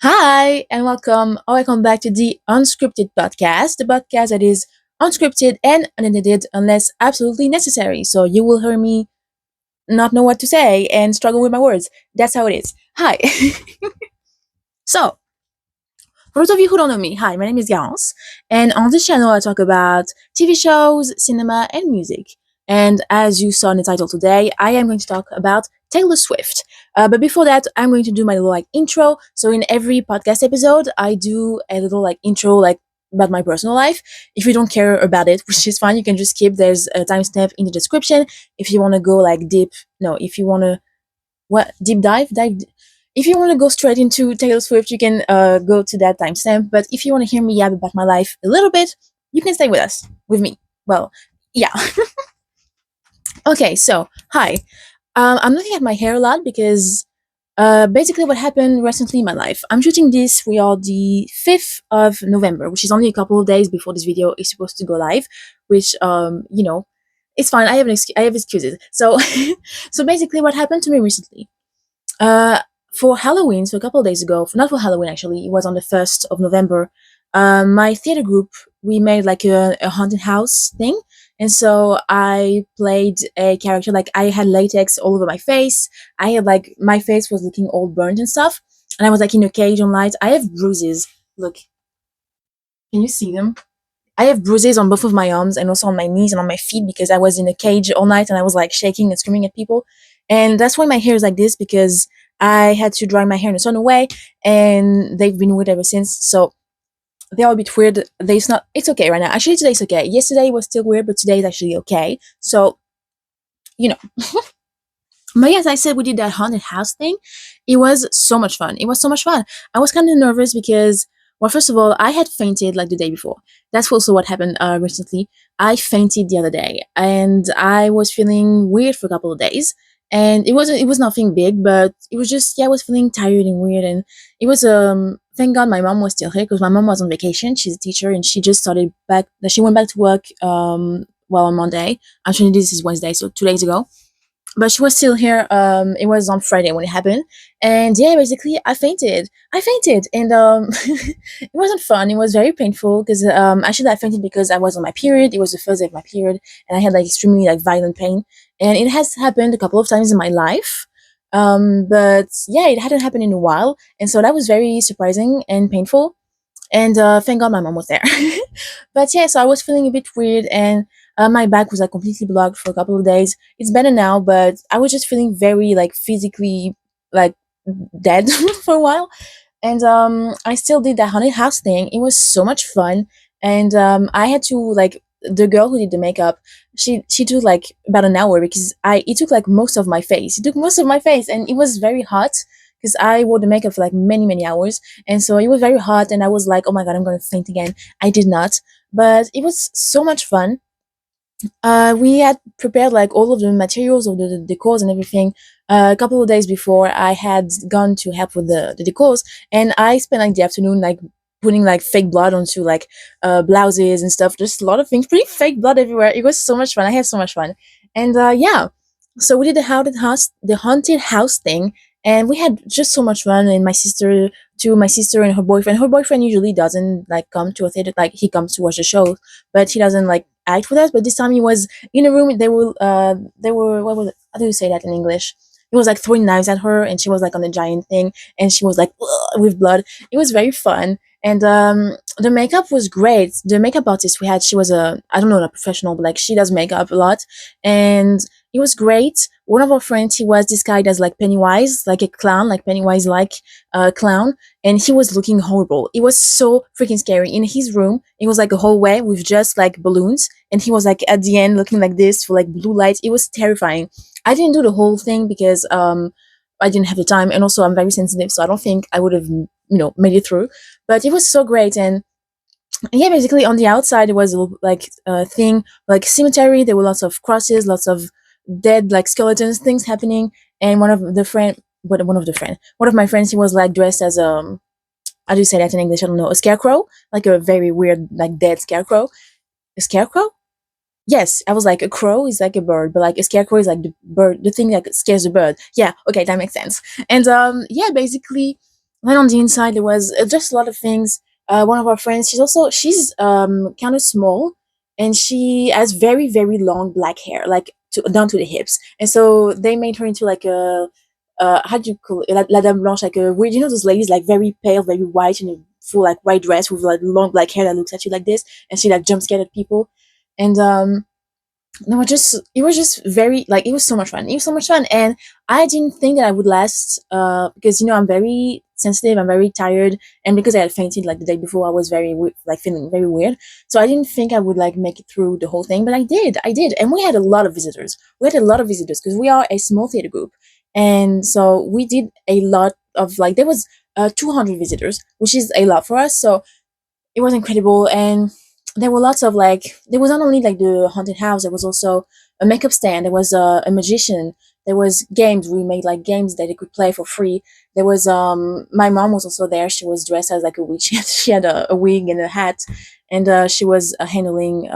Hi, and welcome back to the Unscripted podcast, the podcast that is unscripted and unedited unless absolutely necessary. So you will hear me not know what to say and struggle with my words. That's how it is. Hi. So, for those of you who don't know me, hi, my name is Garance, and on this channel I talk about TV shows, cinema, and music. And as you saw in the title today, I am going to talk about Taylor Swift. But before that, I'm going to do my little intro. So in every podcast episode, I do a little intro about my personal life. If you don't care about it, which is fine, you can just skip. There's a timestamp in the description. If you want to go deep, no, if you want to deep dive, if you want to go straight into Taylor Swift, you can go to that timestamp. But if you want to hear me yab about my life a little bit, you can stay with me. Well, yeah. Okay, so hi. I'm looking at my hair a lot because basically what happened recently in my life. I'm shooting this. We are the 5th of November, which is only a couple of days before this video is supposed to go live. Which it's fine. I have excuses. So so basically, what happened to me recently? Uh, for Halloween, so a couple of days ago, not for Halloween actually, it was on the 1st of November. My theater group, we made a haunted house thing. And so I played a character, I had latex all over my face. I had my face was looking all burnt and stuff. And I was in a cage on light. I have bruises. Look, can you see them? I have bruises on both of my arms and also on my knees and on my feet because I was in a cage all night and I was shaking and screaming at people. And that's why my hair is like this because I had to dry my hair in a certain way and they've been weird ever since. So they're a bit weird. It's okay right now. Actually, today's okay. Yesterday was still weird, but today is actually okay. So, you know. But yes, I said we did that haunted house thing. It was so much fun. It was so much fun. I was kind of nervous because, well, first of all, I had fainted the day before. That's also what happened recently. I fainted the other day, and I was feeling weird for a couple of days. And it was nothing big, but it was just I was feeling tired and weird, and it was thank God my mom was still here because my mom was on vacation. She's a teacher, and she just started back. She went back to work on Monday. Actually, this is Wednesday, so 2 days ago, but she was still here. It was on Friday when it happened, and yeah, basically I fainted, and it wasn't fun. It was very painful because actually I fainted because I was on my period. It was the first day of my period, and I had extremely violent pain, and it has happened a couple of times in my life. But yeah, it hadn't happened in a while, and so that was very surprising and painful. And thank God my mom was there. But yeah, so I was feeling a bit weird, and my back was completely blocked for a couple of days. It's better now, but I was just feeling very physically like dead for a while. And I still did that haunted house thing. It was so much fun, and I had to the girl who did the makeup. She took about an hour because I it took most of my face. It took most of my face, and it was very hot because I wore the makeup for many hours, and so it was very hot. And I was like, oh my god, I'm gonna faint again. I did not, but it was so much fun. We had prepared all of the materials of the decors and everything a couple of days before. I had gone to help with the decors, and I spent the afternoon putting fake blood onto blouses and stuff. Just a lot of things, pretty fake blood everywhere. It was so much fun. I had so much fun, and yeah. So we did the haunted house thing, and we had just so much fun. And my sister and her boyfriend. Her boyfriend usually doesn't come to a theater. He comes to watch the show, but he doesn't act with us. But this time he was in a room. They were what was it? How do you say that in English? He was throwing knives at her, and she was on a giant thing, and she was with blood. It was very fun, and the makeup was great. The makeup artist we had, she was I don't know, a professional, but she does makeup a lot, and it was great. One of our friends, he was disguised as Pennywise, a clown, Pennywise clown, and he was looking horrible. It was so freaking scary. In his room, it was a hallway with just balloons, and he was at the end looking like this for blue lights. It was terrifying. I didn't do the whole thing because I didn't have the time, and also I'm very sensitive, so I don't think I would have made it through. But it was so great. And yeah, basically on the outside it was a thing cemetery. There were lots of crosses, lots of dead skeletons, things happening. And one of my friends, he was dressed as how do you say that in English? I don't know, a scarecrow, a very weird dead scarecrow. A scarecrow? Yes, I was a crow is a bird, but a scarecrow is the bird, the thing that scares the bird. Yeah, okay, that makes sense. And yeah, basically Then on the inside, there was just a lot of things. One of our friends, she's kind of small, and she has very very long black hair, like down to the hips. And so they made her into like a how do you call it, la dame blanche, like a weird, those ladies like very pale, very white, in a full like white dress with like long black hair that looks at you like this, and she like jump scared at people. And no, it was just very like, it was so much fun. It was so much fun, and I didn't think that I would last. Because I'm very sensitive. I'm very tired, and because I had fainted like the day before, I was very like feeling very weird. So I didn't think I would like make it through the whole thing, but I did. I did, and we had a lot of visitors. We had a lot of visitors because we are a small theater group, and so we did a lot of like, there was 200 visitors, which is a lot for us. So it was incredible. And there were lots of like, there was not only like the haunted house, there was also a makeup stand, there was a magician, there was games. We made like games that they could play for free. There was my mom was also there. She was dressed as like a witch. She had a wig and a hat, and she was handling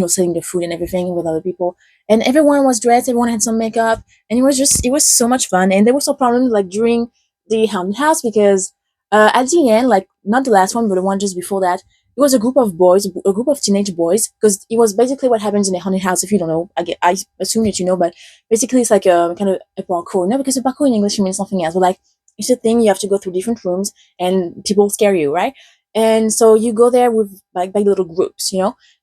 selling the food and everything with other people. And everyone was dressed, everyone had some makeup, and it was so much fun. And there was no problem like during the haunted house, because at the end, like not the last one, but the one just before that, it was a group of boys, a group of teenage boys, because it was basically what happens in a haunted house. If you don't know, I assume that you know, but basically it's like a kind of a parkour. No, because a parkour in English means something else, but like it's a thing, you have to go through different rooms and people scare you, right? And so you go there with like by little groups,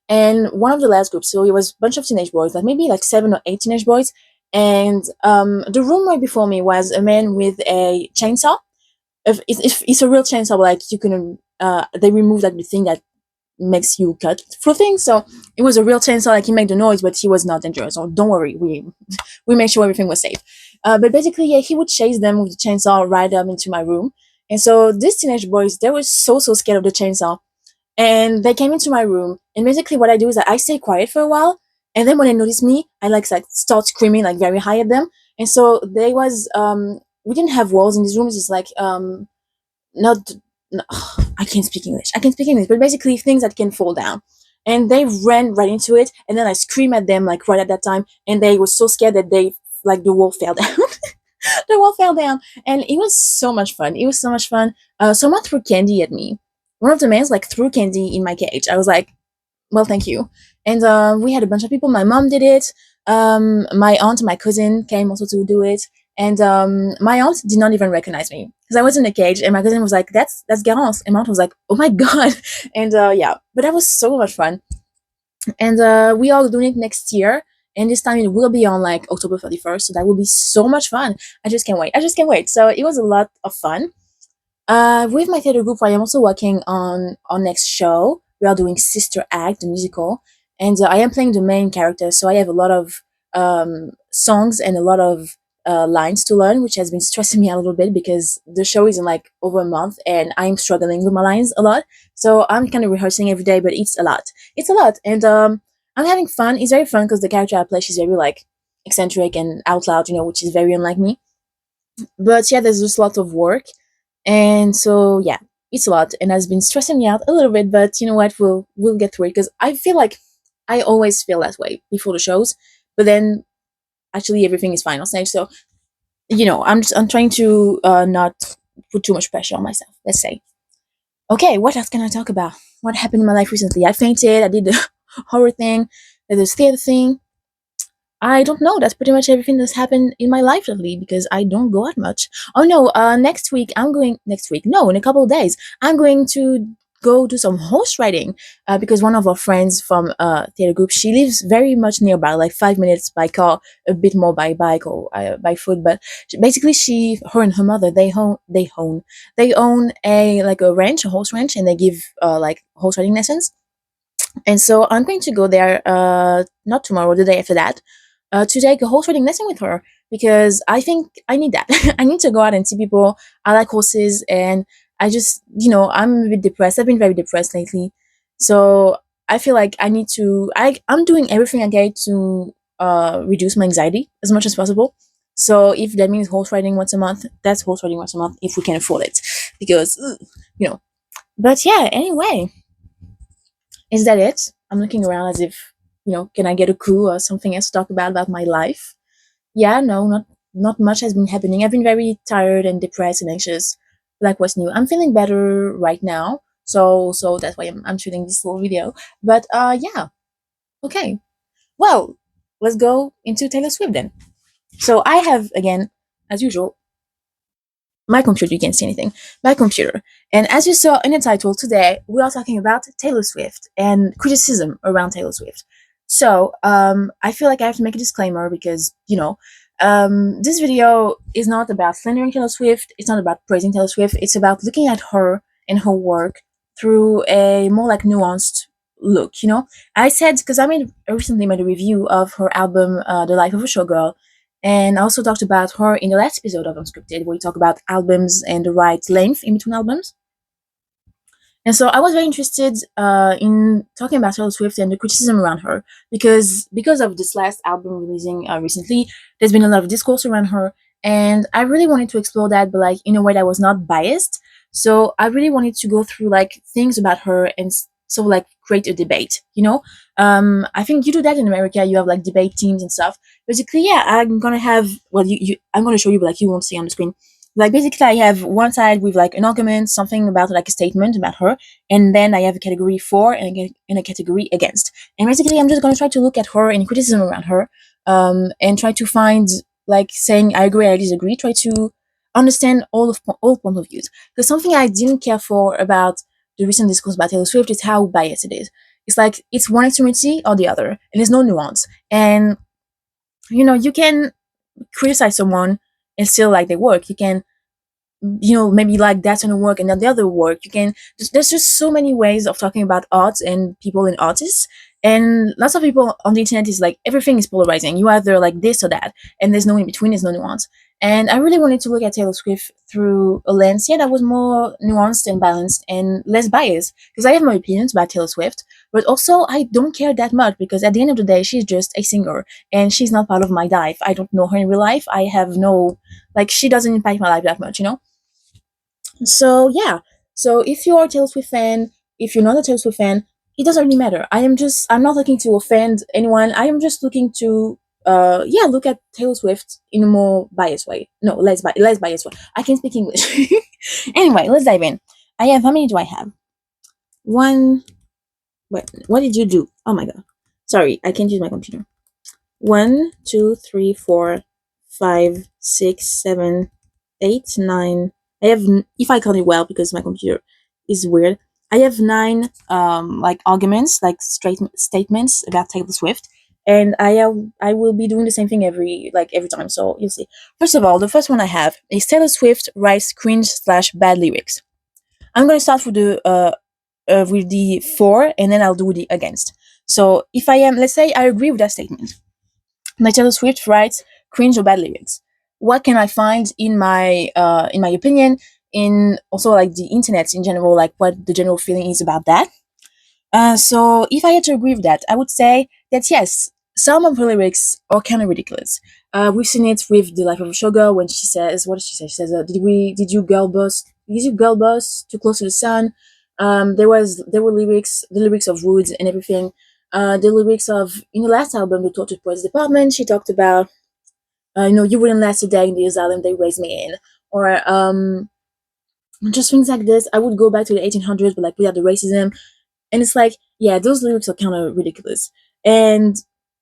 And one of the last groups, so it was a bunch of teenage boys, like maybe like 7 or 8 teenage boys. And the room right before me was a man with a chainsaw. If it's a real chainsaw, like you can they remove like the thing that makes you cut through things. So it was a real chainsaw, like he made the noise, but he was not dangerous. So don't worry, we made sure everything was safe. But basically, yeah, he would chase them with the chainsaw right up into my room. And so these teenage boys, they were so scared of the chainsaw, and they came into my room. And basically, what I do is that I stay quiet for a while, and then when they notice me, I like start screaming like very high at them. And so there was we didn't have walls in these rooms. It's like not no, I can't speak English. I can speak English, but basically things that can fall down. And they ran right into it, and then I screamed at them like right at that time, and they were so scared that they like the wall fell down. The wall fell down, and it was so much fun. It was so much fun. Someone threw candy at me. One of the men like threw candy in my cage. I was like, well, thank you. And we had a bunch of people. My mom did it. My aunt, my cousin came also to do it. And my aunt did not even recognize me because I was in a cage. And my cousin was like, "That's Garance." And my aunt was like, "Oh my god!" And yeah, but that was so much fun. And we are doing it next year. And this time it will be on like October 31st. So that will be so much fun. I just can't wait. I just can't wait. So it was a lot of fun. With my theater group, I am also working on our next show. We are doing Sister Act, the musical, and I am playing the main character. So I have a lot of songs and a lot of lines to learn, which has been stressing me out a little bit because the show is in like over a month, and I'm struggling with my lines a lot. So I'm kind of rehearsing every day, but it's a lot. It's a lot, and I'm having fun. It's very fun because the character I play, she's very like eccentric and out loud, which is very unlike me. But yeah, there's just a lot of work, and so yeah, it's a lot and has been stressing me out a little bit, but you know what, we'll get through it, because I feel like I always feel that way before the shows, but then actually everything is fine on stage. So I'm trying to not put too much pressure on myself, let's say. Okay, what else can I talk about? What happened in my life recently? I fainted, I did the horror thing, the theater thing. I don't know. That's pretty much everything that's happened in my life lately, because I don't go out much. Oh no, next week I'm going. Next week, no, in a couple of days, I'm going to go do some horse riding. Because one of our friends from theater group, she lives very much nearby, like 5 minutes by car, a bit more by bike or by foot. But basically, her and her mother, they own a like a ranch, a horse ranch, and they give like horse riding lessons. And so I'm going to go there, not tomorrow, the day after that, to take a horse riding lesson with her, because I think I need that. I need to go out and see people. I like horses, and I just, I'm a bit depressed. I've been very depressed lately. So I feel like I need to, I'm doing everything I can to reduce my anxiety as much as possible. So if that means horse riding once a month, that's horse riding once a month if we can afford it. Because, But yeah, anyway, is that it? I'm looking around as if, can I get a clue or something else to talk about my life? Yeah, no, not much has been happening. I've been very tired and depressed and anxious. like what's new. I'm feeling better right now, so that's why I'm shooting this little video. But yeah, okay. Well, let's go into Taylor Swift then. So I have, again, as usual, my computer. You can't see anything. My computer. And as you saw in the title, today we are talking about Taylor Swift and criticism around Taylor Swift. So I feel like I have to make a disclaimer because, this video is not about slandering Taylor Swift. It's not about praising Taylor Swift. It's about looking at her and her work through a more like nuanced look. I said, because I recently made a review of her album, The Life of a Showgirl, and I also talked about her in the last episode of Unscripted, where we talk about albums and the right length in between albums. And so I was very interested in talking about Taylor Swift and the criticism around her, because of this last album releasing recently, there's been a lot of discourse around her, and I really wanted to explore that, but like in a way that was not biased. So I really wanted to go through like things about her and so like create a debate. I think you do that in America. You have like debate teams and stuff. Basically, yeah, I'm gonna have I'm gonna show you, but like you won't see on the screen. Like basically I have one side with like an argument, something about like a statement about her, and then I have a category for and a category against. And basically I'm just going to try to look at her and criticism around her, and try to find, like, saying I agree, I disagree, try to understand all point of views. Because something I didn't care for about the recent discourse about Taylor Swift is how biased it is. It's like it's one extremity or the other, and there's no nuance. And you can criticize someone and still like their work. You can maybe like that's gonna work and then the other work. There's just so many ways of talking about art and people and artists, and lots of people on the internet is like everything is polarizing. You either like this or that, and there's no in between, there's no nuance. And I really wanted to look at Taylor Swift through a lens, yeah, that was more nuanced and balanced and less biased, because I have my opinions about Taylor Swift, but also I don't care that much, because at the end of the day she's just a singer and she's not part of my life. I don't know her in real life. I have no, like, she doesn't impact my life that much. So yeah. So if you are a Taylor Swift fan, if you're not a Taylor Swift fan, it doesn't really matter. I'm not looking to offend anyone. I am just looking to look at Taylor Swift in a more biased way. No, less biased way. I can speak English. Anyway, let's dive in. How many do I have? One. What did you do? Oh my god. Sorry, I can't use my computer. 1, 2, 3, 4, 5, 6, 7, 8, 9. I have, if I count it well, because my computer is weird, I have 9 like arguments, like straight statements about Taylor Swift, and I will be doing the same thing every time. So you'll see. First of all, the first one I have is Taylor Swift writes cringe/bad lyrics. I'm gonna start with the for, and then I'll do the against. So if let's say I agree with that statement. My Taylor Swift writes cringe or bad lyrics. What can I find in my opinion, in also like the internet in general, like what the general feeling is about that? So if I had to agree with that, I would say that yes, some of her lyrics are kind of ridiculous. We've seen it with The Life of a Showgirl when she says, what does she say? She says, did you girl boss too close to the sun? There were the lyrics of Woods and everything. The lyrics of, in the last album, The Tortured Poets Department, she talked about, you wouldn't last a day in the asylum they raised me in, or just things like this. I would go back to the 1800s, but like without the racism. And it's like, yeah, those lyrics are kind of ridiculous. And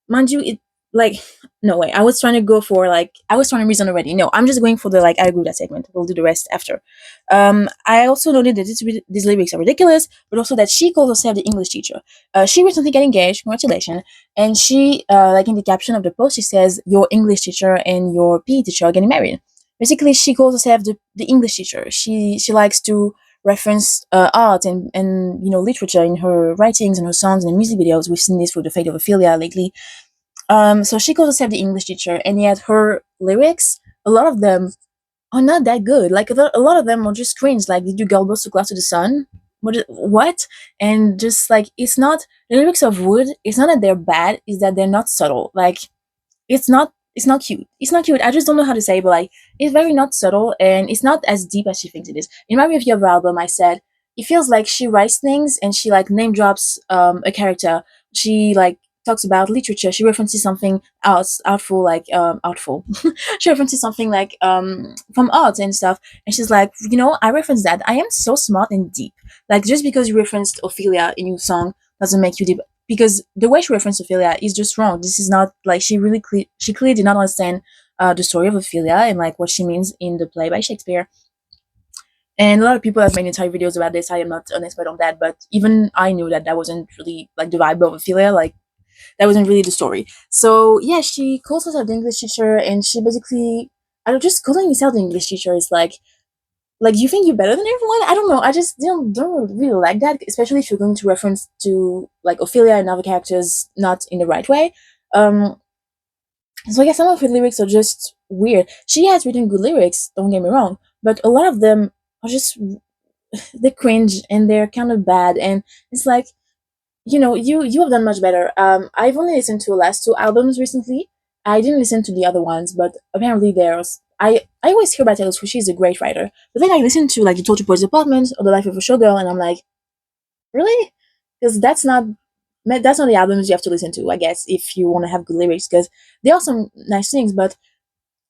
mind you, it, like, no way. I was trying to reason already. No, I'm just going for the, like, I agree with that segment. We'll do the rest after. I also noted that these lyrics are ridiculous, but also that she calls herself the English teacher. She recently got engaged, congratulations. And she, like in the caption of the post, she says, your English teacher and your PE teacher are getting married. Basically, she calls herself the English teacher. She likes to reference art and literature in her writings and her songs and music videos. We've seen this with The Fate of Ophelia lately. So she calls herself the English teacher, and yet her lyrics, a lot of them are not that good. Like a lot of them are just cringe. Like, did you girl boss too close to the sun? What? And just like, it's not, the lyrics of Wood, it's not that they're bad, it's that they're not subtle. Like, it's not cute. It's not cute. I just don't know how to say it, but like, it's very not subtle, and it's not as deep as she thinks it is. In my review of her album, I said it feels like she writes things and she like name drops a character. She like talks about literature. She references something outful, like outful. She references something like from art and stuff, and she's like, I reference that. I am so smart and deep. Like, just because you referenced Ophelia in your song doesn't make you deep. Because the way she referenced Ophelia is just wrong. This is not like she clearly did not understand the story of Ophelia and like what she means in the play by Shakespeare. And a lot of people have made entire videos about this. I am not an expert on that, but even I knew that that wasn't really like the vibe of Ophelia. Like, that wasn't really the story. So yeah, she calls herself the English teacher, and she basically, I don't, just calling yourself the English teacher is like you think you're better than everyone. I don't know. I just don't really like that, especially if you're going to reference to like Ophelia and other characters not in the right way. Um, so yeah, some of her lyrics are just weird. She has written good lyrics, don't get me wrong, but a lot of them are just they cringe and they're kind of bad, and it's like, you have done much better. I've only listened to the last two albums recently. I didn't listen to the other ones, but apparently there's I always hear about Taylor Swift. She's a great writer, but then I listen to like the Torture Boys Apartment or the Life of a Showgirl, and I'm like, really? Because that's not the albums you have to listen to, I guess, if you want to have good lyrics. Because there are some nice things, but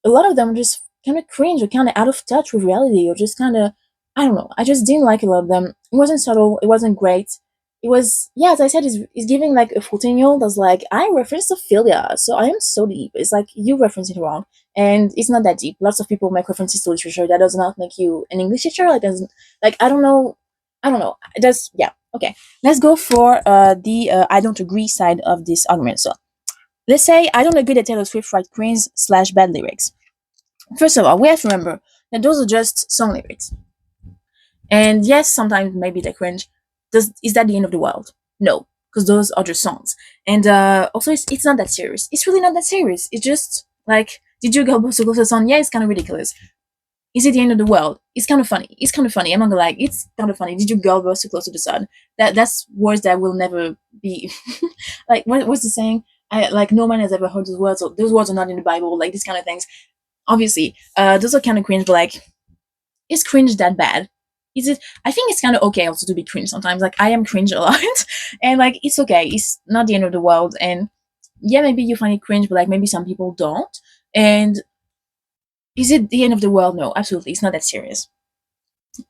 a lot of them are just kind of cringe or kind of out of touch with reality, or just kind of, I don't know. I just didn't like a lot of them. It wasn't subtle. It wasn't great. It was, yeah, as I said, it's giving like a 14-year-old that's like, I referenced Ophelia, so I am so deep. It's like, you referenced it wrong, and it's not that deep. Lots of people make references to literature. That does not make you an English teacher. Like, doesn't, like, I don't know. I don't know. It does, yeah. Okay. Let's go for the I don't agree side of this argument. So let's say I don't agree that Taylor Swift writes cringe/bad lyrics. First of all, we have to remember that those are just song lyrics. And yes, sometimes maybe they cringe. Is that the end of the world? No, because those are just songs. And also, it's not that serious. It's really not that serious. It's just like, did you go so close to the sun? Yeah, it's kind of ridiculous. Is it the end of the world? It's kind of funny. It's kind of funny. I'm not gonna lie. It's kind of funny. Did you go so close to the sun? That's words that will never be like, what's the saying? Like, no man has ever heard those words. Or those words are not in the Bible. Like, these kind of things. Obviously, those are kind of cringe, but like, is cringe that bad? Is it? I think it's kind of okay also to be cringe sometimes. Like, I am cringe a lot, and like, it's okay. It's not the end of the world. And yeah, maybe you find it cringe, but like, maybe some people don't. And is it the end of the world? No, absolutely. It's not that serious.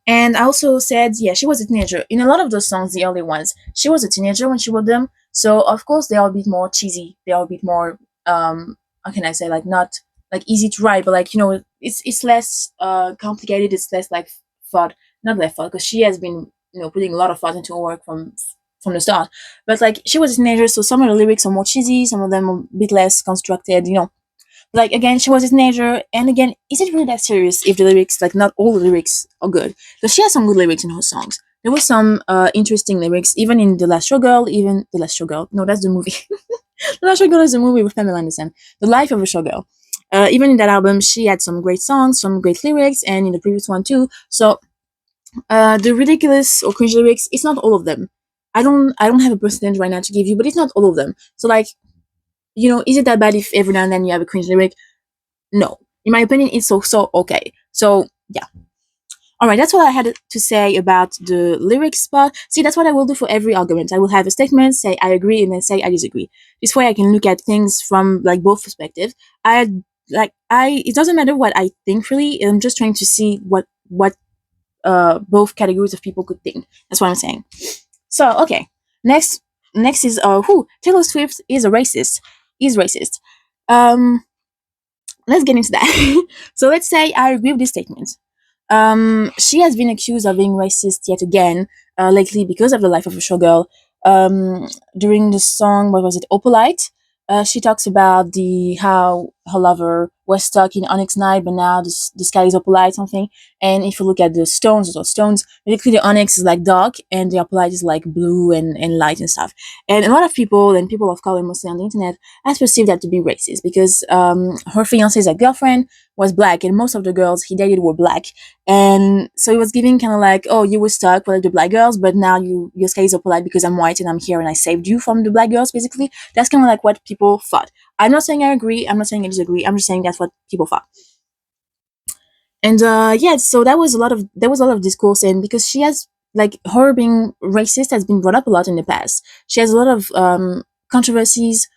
And I also said, yeah, she was a teenager. In a lot of those songs, the early ones, she was a teenager when she wrote them. So of course they are a bit more cheesy. They are a bit more how can I say, like, not like easy to write, but like, it's less complicated. It's less like thought, not less thought, because she has been putting a lot of thought into her work from the start. But like, she was a teenager, so some of the lyrics are more cheesy, some of them are a bit less constructed. Like, again, she was a teenager, and again, is it really that serious if the lyrics, like, not all the lyrics are good? Because she has some good lyrics in her songs. There were some interesting lyrics, even in The Last Showgirl, The Last Showgirl, no, that's the movie. The Last Showgirl is a movie with Pamela Anderson. The Life of a Showgirl. Even in that album, she had some great songs, some great lyrics, and in the previous one too. So, the ridiculous or cringe lyrics, it's not all of them. I don't have a percentage right now to give you, but it's not all of them. So, like, is it that bad if every now and then you have a cringe lyric? No. In my opinion, it's so okay. So, yeah. Alright, that's what I had to say about the lyrics part. See, that's what I will do for every argument. I will have a statement, say I agree, and then say I disagree. This way I can look at things from, like, both perspectives. It doesn't matter what I think, really. I'm just trying to see what both categories of people could think. That's what I'm saying. So, okay. Next is who? Taylor Swift is a racist. Is racist. Let's get into that. So let's say I agree with this statement. She has been accused of being racist yet again lately because of The Life of a Showgirl. During the song, what was it, Opalite? She talks about how her lover was stuck in Onyx Night, but now the sky is opalite something. And if you look at the stones, basically the onyx is like dark, and the opalite is like blue and light and stuff. And a lot of people, and people of color mostly on the internet, has perceived that to be racist because her fiance's girlfriend was black, and most of the girls he dated were black. And so it was giving kind of like, oh, you were stuck with the black girls, but now your sky is opalite because I'm white and I'm here and I saved you from the black girls, basically. That's kind of like what people thought. I'm not saying I agree. I'm not saying I disagree. I'm just saying that's what people thought. And yeah, so there was a lot of discourse, and because she has, like, her being racist has been brought up a lot in the past. She has a lot of controversies.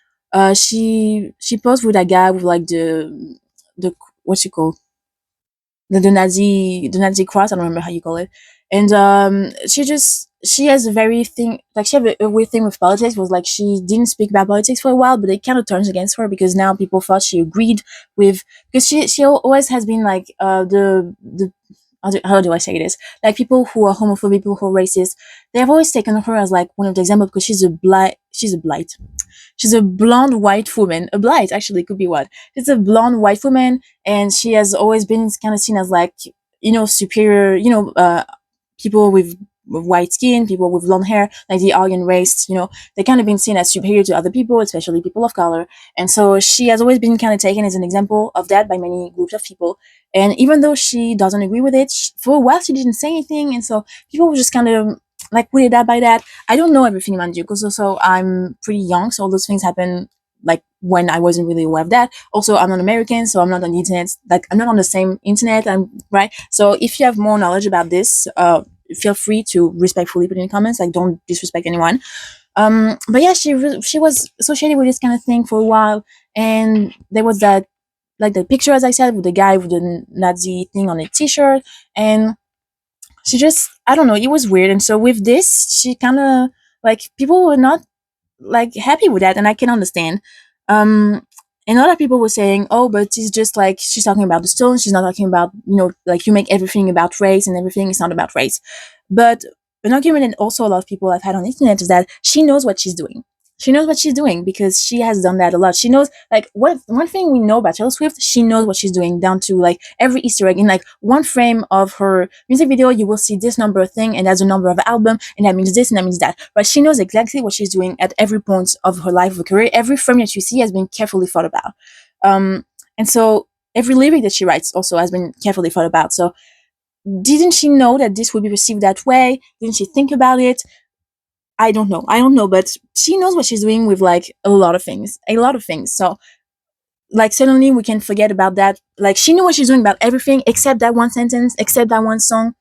She posed with that guy with like the what's it called, the Nazi cross. I don't remember how you call it. And she has a very thing, like she have a weird thing with politics. Was like she didn't speak about politics for a while, but it kind of turns against her because now people thought she agreed with, because she always has been like the how do I say this? Like people who are homophobic, people who are racist, they have always taken her as like one of the examples because she's a blonde white woman. A blight, actually, could be what. She's a blonde white woman, and she has always been kind of seen as like, superior, people with white skin, people with blonde hair, like the Aryan race, they kind of been seen as superior to other people, especially people of color. And so she has always been kind of taken as an example of that by many groups of people. And even though she doesn't agree with it, for a while she didn't say anything. And so people were just kind of like weirded out by that. I don't know everything about you because also I'm pretty young, so all those things happen like when I wasn't really aware of that. Also, I'm not American, so I'm not on the internet. Like I'm not on the same internet. I'm right. So if you have more knowledge about this, feel free to respectfully put in the comments. Like don't disrespect anyone. But yeah, she was associated with this kind of thing for a while, and there was that like the picture, as I said, with the guy with the Nazi thing on a t-shirt, and she just, I don't know, it was weird. And so with this, she kind of like, people were not like happy with that, and I can understand. And a lot of people were saying, oh, but it's just like she's talking about the stone, she's not talking about, like you make everything about race and everything is not about race. But an argument that also a lot of people I've had on the internet is that she knows what she's doing. She knows what she's doing because she has done that a lot. She knows, like, one thing we know about Taylor Swift, she knows what she's doing down to like every Easter egg. In like one frame of her music video, you will see this number of thing, and that's a number of the album, and that means this and that means that. But she knows exactly what she's doing at every point of her life, of her career. Every frame that you see has been carefully thought about. And so every lyric that she writes also has been carefully thought about. So didn't she know that this would be received that way? Didn't she think about it? I don't know, but she knows what she's doing with like a lot of things. So like suddenly we can forget about that. Like she knew what she's doing about everything except that one sentence, except that one song.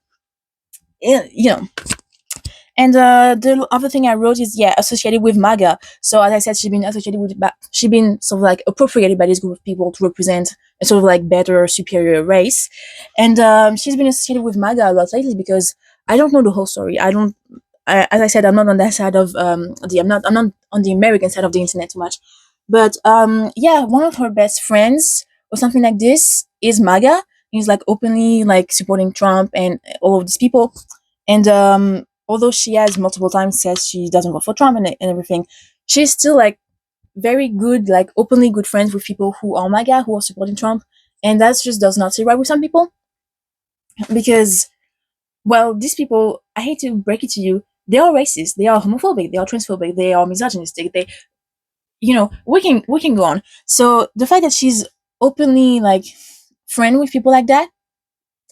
Yeah. And the other thing I wrote is, yeah, associated with MAGA. So as I said, she's been sort of like appropriated by this group of people to represent a sort of like better, superior race. And she's been associated with MAGA a lot lately because I don't know the whole story. As I said, I'm not on that side of I'm not on the American side of the internet too much. But yeah, one of her best friends or something like this is MAGA. He's like openly like supporting Trump and all of these people. And although she has multiple times said she doesn't vote for Trump and everything, she's still like very good, like openly good friends with people who are MAGA, who are supporting Trump. And that just does not sit right with some people. Because, well, these people, I hate to break it to you, they are racist, they are homophobic, they are transphobic, they are misogynistic, we can go on. So the fact that she's openly like friend with people like that,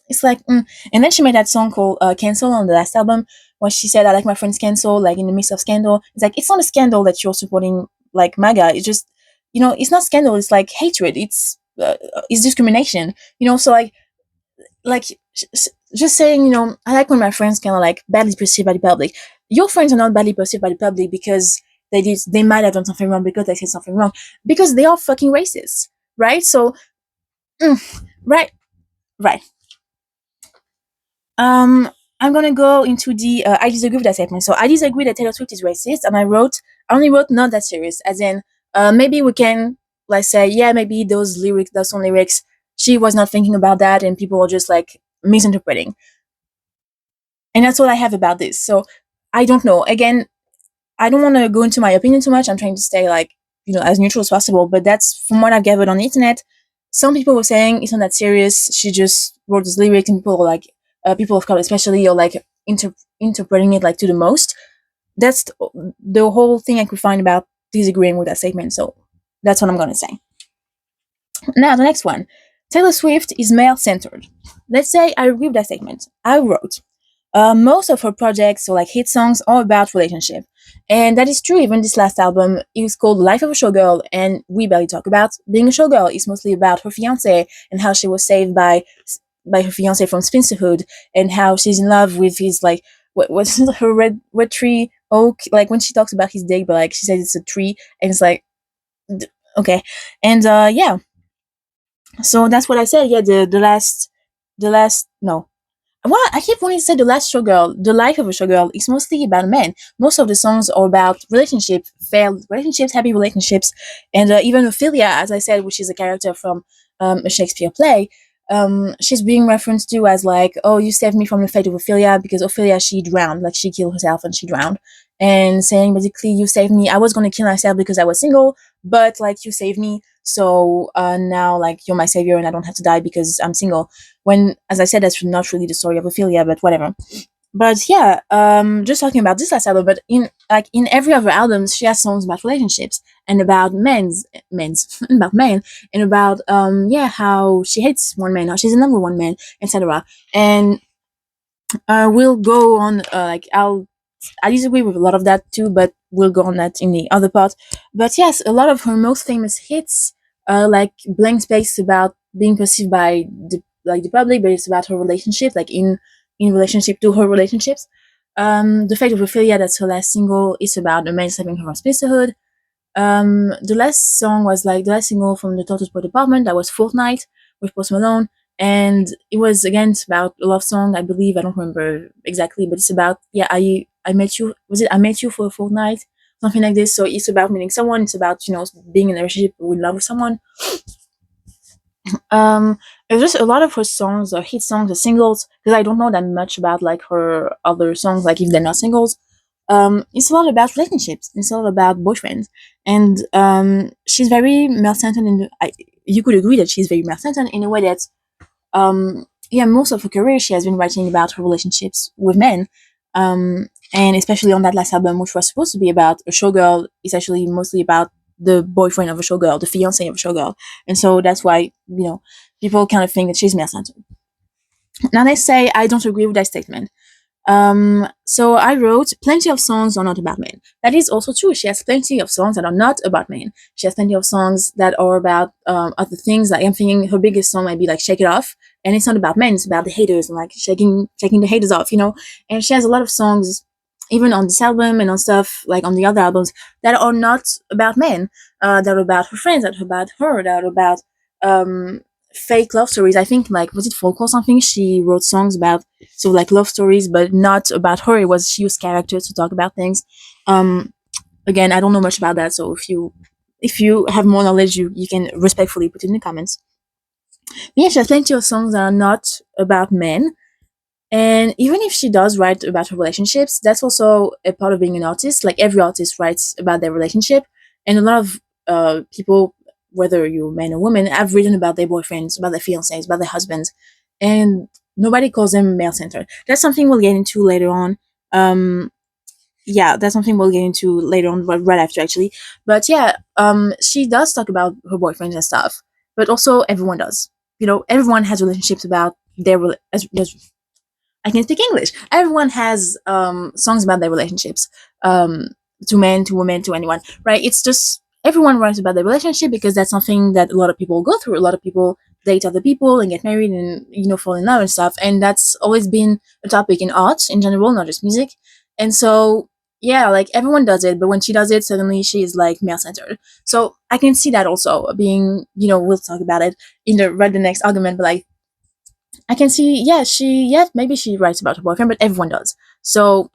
it's like, and then she made that song called Cancel on the last album, where she said, I like my friends cancel, like in the midst of scandal. It's like, it's not a scandal that you're supporting like MAGA. It's just, it's not scandal. It's like hatred. It's discrimination, so like just saying, I like when my friends kind of like badly perceived by the public. Your friends are not badly perceived by the public because they might have done something wrong, because they said something wrong, because they are fucking racist, right? So, right. I'm gonna go into the I disagree with that statement. So I disagree that Taylor Swift is racist, and I only wrote not that serious, as in maybe we can like say, yeah, maybe those song lyrics, she was not thinking about that, and people are just like misinterpreting. And that's all I have about this. So I don't know. Again, I don't want to go into my opinion too much. I'm trying to stay like, as neutral as possible. But that's from what I've gathered on the internet. Some people were saying it's not that serious. She just wrote those lyrics, and people are like, people of color especially, are like interpreting it like to the most. That's the whole thing I could find about disagreeing with that statement. So that's what I'm gonna say. Now the next one. Taylor Swift is male-centered. Let's say I agree with that statement. I wrote, most of her projects, so like hit songs, are about relationship. And that is true. Even this last album is called Life of a Showgirl, and we barely talk about being a showgirl. It's mostly about her fiance and how she was saved by her fiance from spinsterhood, and how she's in love with his like what's her red tree oak, like when she talks about his dick, but like she says it's a tree, and it's like, okay. And yeah, so that's what I said. Yeah, the last no, well, I keep wanting to say the last showgirl, the life of a showgirl is mostly about men. Most of the songs are about relationships, failed relationships, happy relationships, and even Ophelia, as I said, which is a character from a Shakespeare play. She's being referenced to as like, oh, you saved me from the fate of Ophelia, because Ophelia, she drowned, like she killed herself and she drowned, and saying basically, you saved me. I was going to kill myself because I was single, but like you saved me, so now like you're my savior and I don't have to die because I'm single. When, as I said, that's not really the story of Ophelia, but whatever. But yeah, just talking about this last album, but in every other album, she has songs about relationships and about men's about men, and about yeah, how she hates one man, how she's in love with one man, etc. And we'll go on, like I disagree with a lot of that too, but we'll go on that in the other part. But yes, a lot of her most famous hits, like Blank Space, about being perceived by the public, but it's about her relationship, like in relationship to her relationships. The Fate of Ophelia, that's her last single, is about a man saving her from sisterhood. The last song was like the last single from the Tortoise Boy Department. That was Fortnite with Post Malone, and it was again, it's about a love song, I believe. I don't remember exactly, but it's about, yeah, I met you. Was it I met you for a fortnight, something like this? So it's about meeting someone. It's about, being in a relationship with love with someone. Um, it's just a lot of her songs are hit songs or singles, because I don't know that much about like her other songs, like if they're not singles. It's a lot about relationships. It's a lot about boyfriends, and she's very male centered. You could agree that she's very male centered in a way that, yeah, most of her career she has been writing about her relationships with men, and especially on that last album, which was supposed to be about a showgirl, it's actually mostly about the boyfriend of a showgirl, the fiance of a showgirl, and so that's why people kind of think that she's male centered. Now they say I don't agree with that statement. So I wrote, plenty of songs are not about men. That is also true. She has plenty of songs that are not about men. She has plenty of songs that are about other things. Like I'm thinking her biggest song might be like Shake It Off. And it's not about men, it's about the haters and like shaking the haters off. And she has a lot of songs, even on this album and on stuff like on the other albums, that are not about men, that are about her friends, that are about her, that are about fake love stories. I think, like, was it folk or something? She wrote songs about, so like love stories, but not about her. It was, she used characters to talk about things. Um, Again, I don't know much about that, so if you have more knowledge, you can respectfully put it in the comments. Yeah, she has plenty of songs that are not about men. And even if she does write about her relationships, that's also a part of being an artist. Like every artist writes about their relationship, and a lot of people, whether you're man or woman, have written about their boyfriends, about their fiancés, about their husbands, and nobody calls them male centered. That's something we'll get into later on. Yeah, that's something we'll get into later on, but right after actually. But yeah, she does talk about her boyfriends and stuff, but also everyone does. Everyone has relationships about as I can speak English. Everyone has songs about their relationships, to men, to women, to anyone, right? It's just everyone writes about their relationship because that's something that a lot of people go through. A lot of people date other people and get married and fall in love and stuff, and that's always been a topic in art in general, not just music. And so yeah, like everyone does it, but when she does it, suddenly she is like male centered. So I can see that also being, we'll talk about it in the next argument, but like I can see, yeah, maybe she writes about her boyfriend, but everyone does. So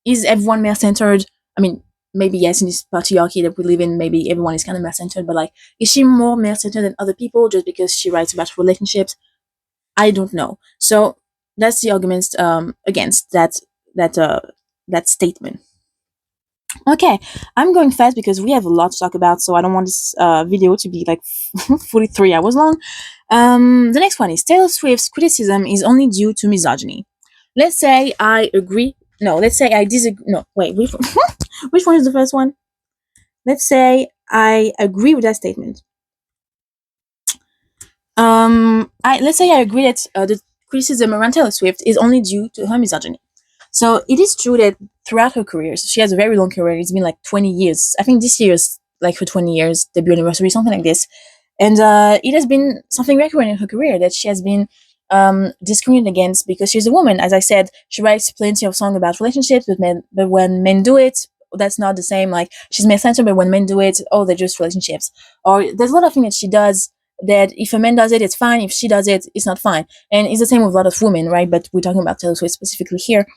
is everyone male centered? I mean, maybe yes, in this patriarchy that we live in, maybe everyone is kind of male centered, but like, is she more male centered than other people just because she writes about relationships? I don't know. So that's the arguments against that statement. Okay, I'm going fast because we have a lot to talk about, so I don't want this video to be like 43 hours long. The next one is Taylor Swift's criticism is only due to misogyny. Let's say I agree. No, let's say I disagree. No, wait, which one is the first one? Let's say I agree with that statement. Let's say I agree that the criticism around Taylor Swift is only due to her misogyny. So it is true that throughout her career, so she has a very long career. It's been like 20 years. I think this year is like her 20 years debut anniversary, something like this. And it has been something recurrent in her career that she has been discriminated against because she's a woman. As I said, she writes plenty of songs about relationships with men, but when men do it, that's not the same. Like, she's male-centered, but when men do it, oh, they're just relationships. Or there's a lot of things that she does that if a man does it, it's fine. If she does it, it's not fine. And it's the same with a lot of women, right? But we're talking about Taylor Swift specifically here.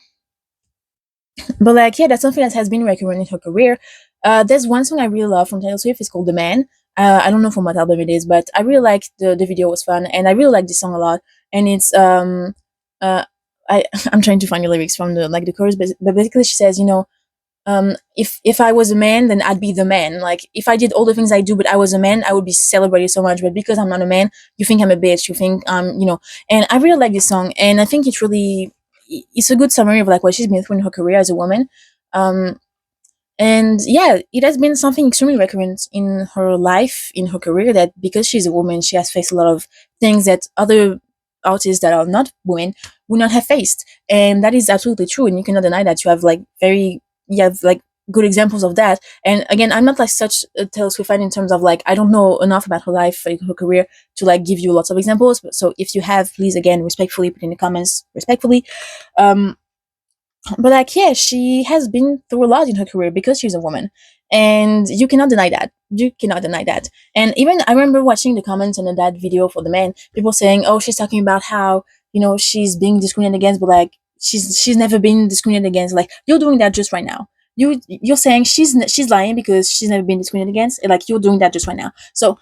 But like, yeah, that's something that has been recurrent in her career. There's one song I really love from Taylor Swift. It's called "The Man." I don't know from what album it is, but I really like the video was fun, and I really like this song a lot. And it's uh, I I'm trying to find the lyrics from the chorus, but basically she says, if I was a man, then I'd be the man. Like, if I did all the things I do, but I was a man, I would be celebrated so much. But because I'm not a man, you think I'm a bitch. You think And I really like this song, and I think it's a good summary of like what she's been through in her career as a woman. Um, and yeah, it has been something extremely recurrent in her life, in her career, that because she's a woman, she has faced a lot of things that other artists that are not women would not have faced. And that is absolutely true. And you cannot deny that. You have like good examples of that. And again, I'm not like such a Taylor Swift fan in terms of like, I don't know enough about her life, like, her career to like give you lots of examples. So if you have, please, again, respectfully put in the comments respectfully. But like, yeah, she has been through a lot in her career because she's a woman, and you cannot deny that. You cannot deny that. And even I remember watching the comments on that video for the man, people saying, "Oh, she's talking about how she's being discriminated against," but like she's never been discriminated against. Like, you're doing that just right now. You're saying she's lying because she's never been discriminated against. And like, you're doing that just right now. So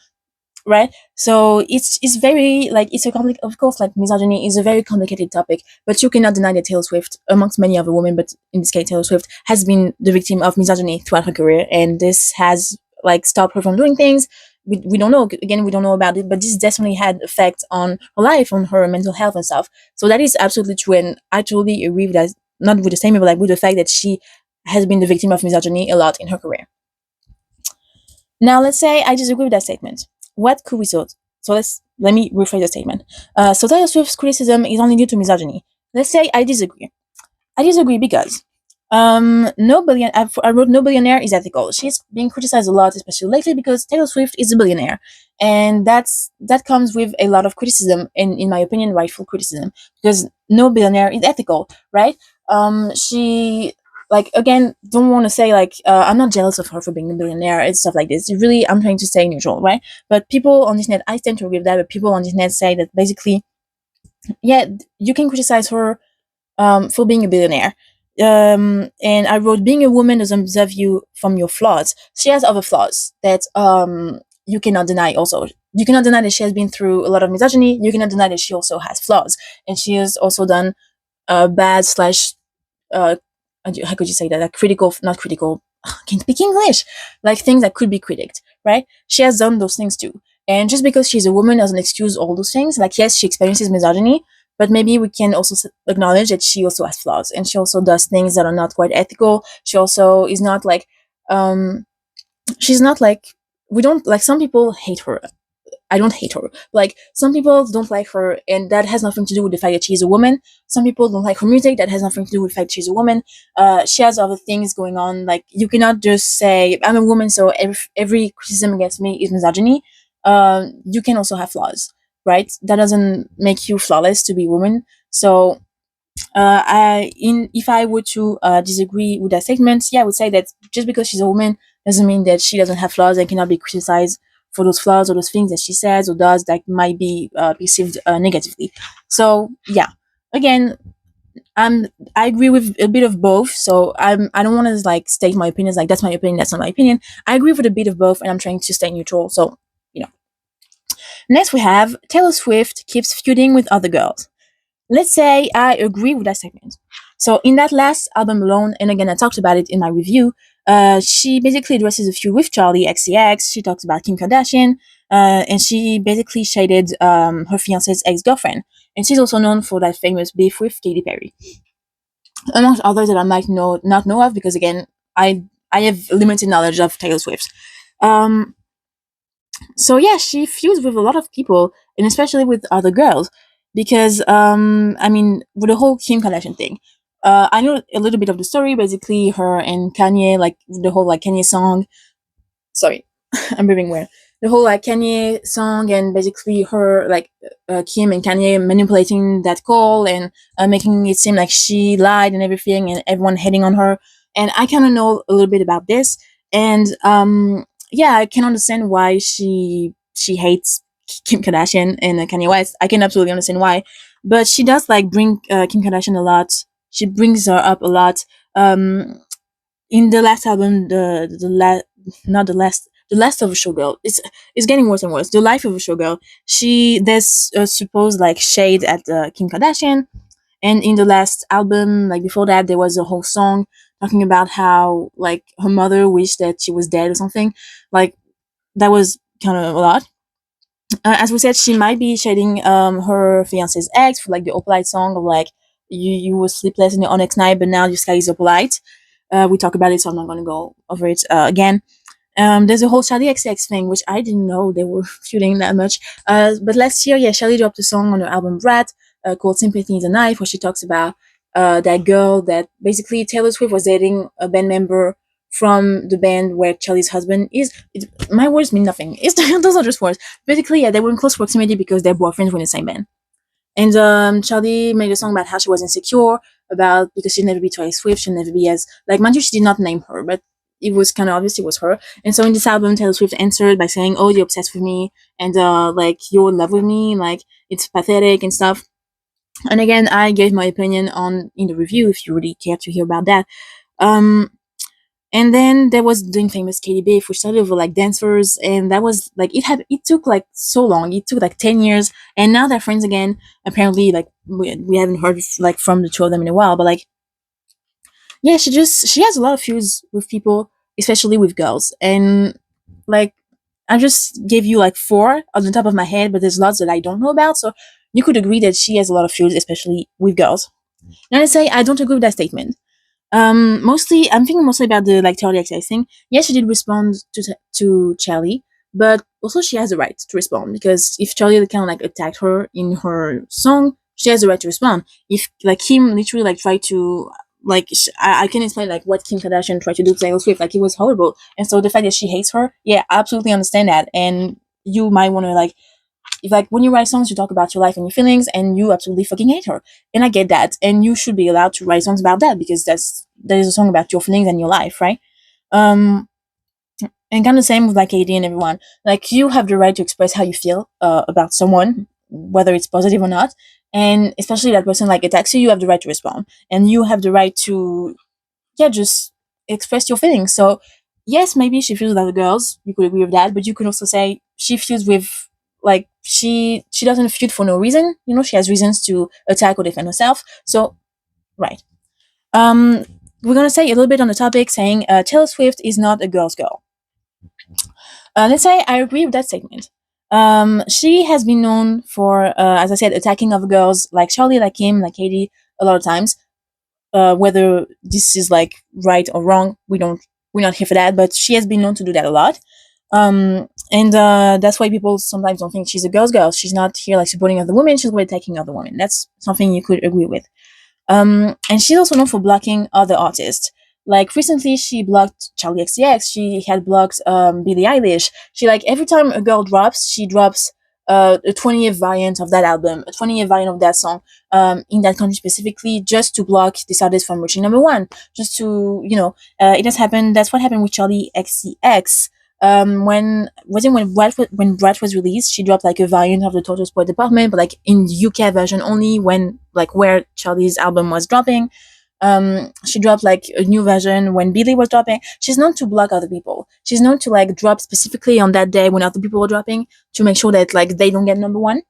right, so it's very like, it's a complex, of course, like misogyny is a very complicated topic, but you cannot deny that Taylor Swift, amongst many other women, but in this case Taylor Swift, has been the victim of misogyny throughout her career, and this has like stopped her from doing things. We don't know, again, we don't know about it, but this definitely had effect on her life, on her mental health and stuff. So that is absolutely true, and I totally agree with that, not with the statement, but like with the fact that she has been the victim of misogyny a lot in her career. Now, let's say I disagree with that statement. What could we sort? So let me rephrase the statement. So Taylor Swift's criticism is only due to misogyny. Let's say I disagree. I disagree because I wrote no billionaire is ethical. She's being criticized a lot, especially lately, because Taylor Swift is a billionaire, and that comes with a lot of criticism, and in my opinion, rightful criticism, because no billionaire is ethical, right? She, like, again, don't want to say like, I'm not jealous of her for being a billionaire and stuff like this. Really, I'm trying to stay neutral, right? But people on this net, I tend to agree with that, but people on this net say that basically, yeah, you can criticize her for being a billionaire. And I wrote, being a woman doesn't absolve you from your flaws. She has other flaws that you cannot deny. Also, you cannot deny that she has been through a lot of misogyny. You cannot deny that she also has flaws, and she has also done bad slash how could you say that? Like, critical, not critical. I can't speak English. Like, things that could be critiqued, right? She has done those things too. And just because she's a woman doesn't excuse all those things. Like, yes, she experiences misogyny, but maybe we can also acknowledge that she also has flaws, and she also does things that are not quite ethical. She also is not like, she's not like, we don't, like, some people hate her. I don't hate her. Like, some people don't like her, and that has nothing to do with the fact that she's a woman. Some people don't like her music. That has nothing to do with the fact that she's a woman. She has other things going on. Like, you cannot just say, I'm a woman, so every criticism against me is misogyny. You can also have flaws, right? That doesn't make you flawless to be a woman. So, if I were to disagree with that statement, yeah, I would say that just because she's a woman doesn't mean that she doesn't have flaws and cannot be criticized for those flaws or those things that she says or does that might be perceived negatively. So yeah, again, I agree with a bit of both. So I don't want to like state my opinions like, that's my opinion, that's not my opinion. I agree with a bit of both, and I'm trying to stay neutral. So, next we have Taylor Swift keeps feuding with other girls. Let's say I agree with that statement. So in that last album alone, and again, I talked about it in my review, she basically addresses a feud with Charlie XCX. She talks about Kim Kardashian, and she basically shaded her fiance's ex-girlfriend. And she's also known for that famous beef with Katy Perry, amongst others that I might not know of, because again, I have limited knowledge of Taylor Swift. So yeah, she feuds with a lot of people, and especially with other girls, because I mean, with the whole Kim Kardashian thing, I know a little bit of the story. Basically, her and Kanye, like the whole like Kanye song. Sorry, I'm breathing weird. the whole like Kanye song, and basically her like Kim and Kanye manipulating that call, and making it seem like she lied and everything, and everyone hating on her. And I kind of know a little bit about this, and yeah, I can understand why she hates Kim Kardashian and Kanye West. I can absolutely understand why, but she does like bring Kim Kardashian a lot. She brings her up a lot. In the last album, not the last, the last of a showgirl. It's getting worse and worse. The life of a showgirl. There's a supposed like shade at Kim Kardashian, and in the last album, like before that, there was a whole song talking about how like her mother wished that she was dead or something. Like that was kind of a lot. As we said, she might be shading her fiance's ex for like the Opalite song of like you were sleepless in the onyx night, but now your sky is Opalite. We talk about it, so I'm not going to go over it again. There's a whole Charlie XX thing, which I didn't know they were shooting that much. But last year, yeah, Charlie dropped a song on her album Brat called Sympathy is a Knife, where she talks about that girl that basically Taylor Swift was dating a band member from the band where Charlie's husband is. My words mean nothing. Those are just words. Basically, yeah, they were in close proximity because their boyfriends were in the same band. And Charlie made a song about how she was insecure, about because she'd never be Taylor Swift, she'd never be as like, mind you, she did not name her, but it was kind of obvious it was her. And so in this album, Taylor Swift answered by saying, "Oh, you're obsessed with me, and like you're in love with me, like it's pathetic and stuff." And again, I gave my opinion on in the review if you really care to hear about that. Um, and then there was the infamous Katie Beef, which started over like dancers, and that was like it took like so long. It took like 10 years, and now they're friends again. Apparently, like we haven't heard like from the two of them in a while, but like yeah, she has a lot of feuds with people, especially with girls, and like I just gave you like four on the top of my head, but there's lots that I don't know about. So you could agree that she has a lot of feuds, especially with girls. And I say I don't agree with that statement. Mostly, I'm thinking mostly about the like Charlie XX thing. Yes, she did respond to Charlie, but also she has the right to respond because if Charlie kind of like attacked her in her song, she has the right to respond. If like Kim literally like tried to like I can explain like what Kim Kardashian tried to do to Taylor Swift, like it was horrible. And so the fact that she hates her, yeah, I absolutely understand that. And you might want to like if like when you write songs you talk about your life and your feelings and you absolutely fucking hate her, and I get that, and you should be allowed to write songs about that because that is a song about your feelings and your life, right? um and kind of same with like AD and everyone, like you have the right to express how you feel about someone, whether it's positive or not, and especially that person like attacks you, you have the right to respond, and you have the right to yeah just express your feelings. So yes, maybe she feels with other girls, you could agree with that, but you could also say she feels with like she doesn't feud for no reason, you know, she has reasons to attack or defend herself. So right. um we're gonna say a little bit on the topic, saying Taylor Swift is not a girl's girl. Let's say I agree with that statement. She has been known for as I said, attacking other girls like Charlie, like Kim, like Katie, a lot of times. Whether this is like right or wrong, we're not here for that, but she has been known to do that a lot. And that's why people sometimes don't think she's a girl's girl. She's not here like supporting other women, she's attacking other women. That's something you could agree with. And she's also known for blocking other artists. Like recently, she blocked Charlie XCX. She had blocked Billie Eilish. She like every time a girl drops, she drops a 20th variant of that album, a 20th variant of that song, in that country specifically, just to block this artist from reaching number one. Just to it has happened. That's what happened with Charlie XCX. When Brat was released, she dropped like a variant of the Total Sport Department, but like in UK version only, when like where Charlie's album was dropping. She dropped like a new version when Billy was dropping. She's known to block other people. She's known to like drop specifically on that day when other people were dropping to make sure that like they don't get number one.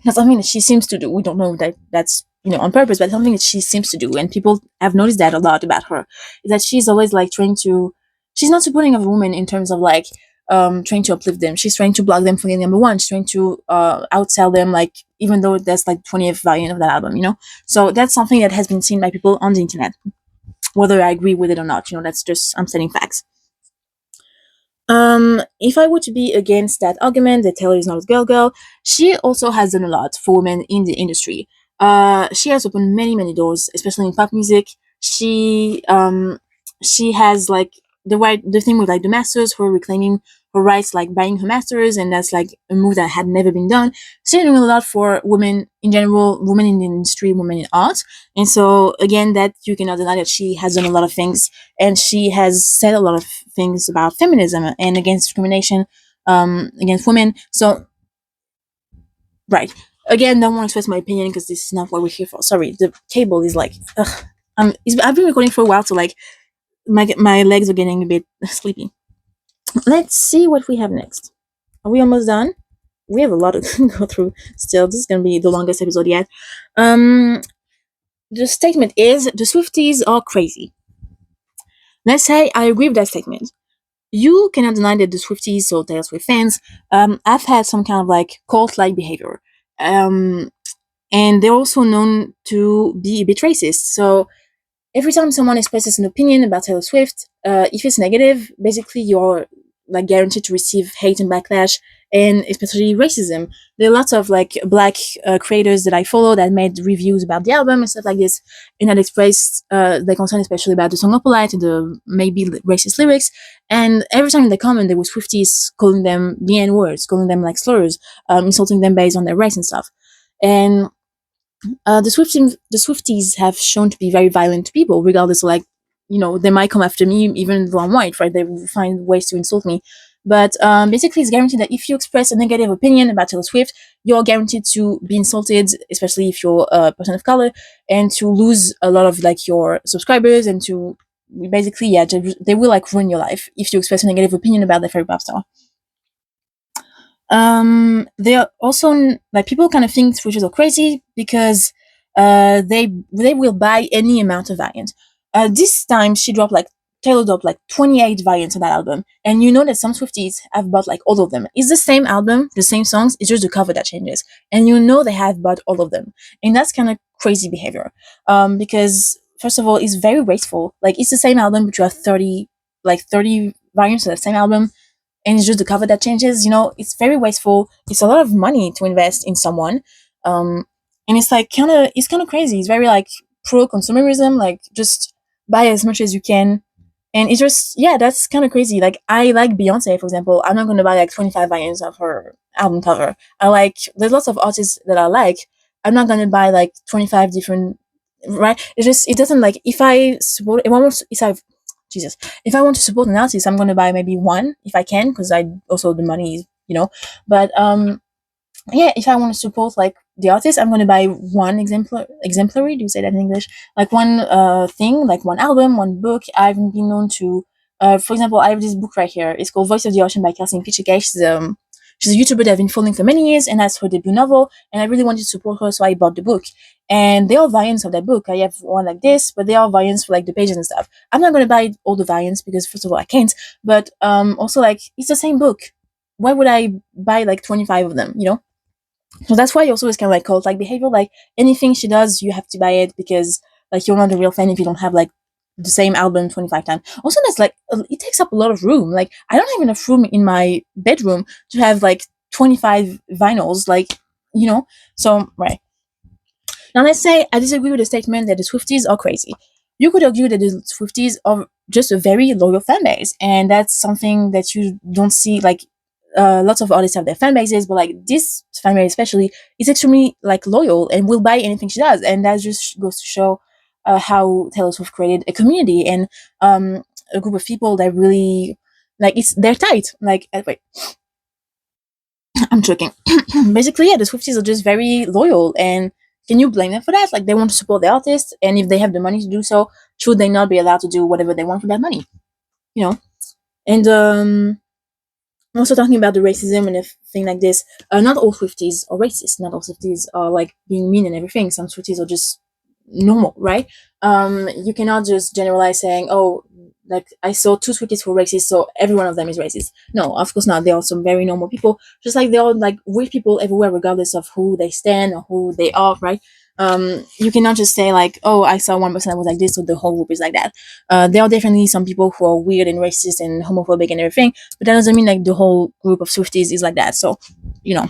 That's something that she seems to do. We don't know that that's on purpose, but something that she seems to do, and people have noticed that a lot about her. Is that she's always like trying to. She's not supporting other women in terms of like trying to uplift them. She's trying to block them from getting number one. She's trying to outsell them, like even though that's like 20th variant of that album, So that's something that has been seen by people on the internet, whether I agree with it or not. That's just I'm stating facts. If I were to be against that argument that Taylor is not a girl, she also has done a lot for women in the industry. She has opened many, many doors, especially in pop music. She has like the thing with like the masters, her reclaiming her rights, like buying her masters, and that's like a move that had never been done. She's doing a lot for women in general, women in the industry, women in art. And so again, that you cannot deny that she has done a lot of things, and she has said a lot of things about feminism and against discrimination against women. So right. Again, don't want to express my opinion because this is not what we're here for. Sorry, the cable is like, ugh. I've been recording for a while, so like my legs are getting a bit sleepy. Let's see what we have next. Are we almost done? We have a lot to go through still. This is gonna be the longest episode yet. The statement is the Swifties are crazy. Let's say I agree with that statement. You cannot deny that the Swifties, so Taylor Swift fans, have had some kind of like cult-like behavior. And they're also known to be a bit racist. So every time someone expresses an opinion about Taylor Swift, if it's negative, basically you're like guaranteed to receive hate and backlash, and especially racism. There are lots of like black creators that I follow that made reviews about the album and stuff like this, and that expressed their concern, especially about the song "Opalite" and the maybe racist lyrics. And every time they comment, there was Swifties calling them the N words, calling them like slurs, insulting them based on their race and stuff. And the Swifties have shown to be very violent to people, regardless of like, they might come after me even though I'm white, right? They will find ways to insult me. But basically, it's guaranteed that if you express a negative opinion about Taylor Swift, you're guaranteed to be insulted, especially if you're a person of color, and to lose a lot of like your subscribers, and to basically, yeah, they will like ruin your life if you express a negative opinion about their favorite pop star. They are also like people kind of think switches are crazy because they will buy any amount of variants. This time she dropped like Taylor dropped like 28 variants on that album, and you know that some Swifties have bought like all of them. It's the same album, the same songs, it's just the cover that changes, and you know they have bought all of them, and that's kind of crazy behavior. Because first of all, it's very wasteful. Like it's the same album, but you have 30 variants of the same album, and it's just the cover that changes. It's very wasteful. It's a lot of money to invest in someone, and it's like kind of crazy. It's very like pro consumerism, like just buy as much as you can, and it's just, yeah, that's kind of crazy. Like I like Beyonce, for example. I'm not going to buy like 25 variants of her album cover. There's lots of artists that I like. I'm not going to buy like 25 different, right? It doesn't, like, if I want to support an artist, I'm going to buy maybe one if I can, because I also, the money is, but yeah, if I want to support like the artist, I'm going to buy one exemplary, do you say that in English, like one thing, like one album, one book. I've been known to for example, I have this book right here. It's called Voice of the Ocean by Kelsey Pichike. She's a YouTuber that I've been following for many years, and that's her debut novel, and I really wanted to support her, so I bought the book. And there are variants of that book. I have one like this, but there are variants for like the pages and stuff. I'm not going to buy all the variants because first of all I can't, but also, like, it's the same book. Why would I buy like 25 of them, So that's why also it's kind of like cult like behavior. Like anything she does, you have to buy it because like you're not a real fan if you don't have like the same album 25 times. Also, that's like it takes up a lot of room. Like I don't have enough room in my bedroom to have like 25 vinyls. Like, so right. Now let's say I disagree with the statement that the Swifties are crazy. You could argue that the Swifties are just a very loyal fan base, and that's something that you don't see. Like lots of artists have their fan bases, but like this fan base especially is extremely like loyal and will buy anything she does, and that just goes to show how Taylor Swift created a community and a group of people that really like they're tight. Like wait, I'm joking. Basically, yeah, the Swifties are just very loyal, and can you blame them for that? Like they want to support the artist, and if they have the money to do so, should they not be allowed to do whatever they want for that money? You know, and also talking about the racism and everything like this, not all Swifties are racist. Not all Swifties are like being mean and everything. Some Swifties are just normal, right? You cannot just generalize saying, oh, like I saw two Swifties who are racist, so every one of them is racist. No, of course not. There are some very normal people, just like there are like weird people everywhere, regardless of who they stand or who they are, right? You cannot just say like, oh, I saw one person that was like this, so the whole group is like that. There are definitely some people who are weird and racist and homophobic and everything, but that doesn't mean like the whole group of Swifties is like that. So, you know.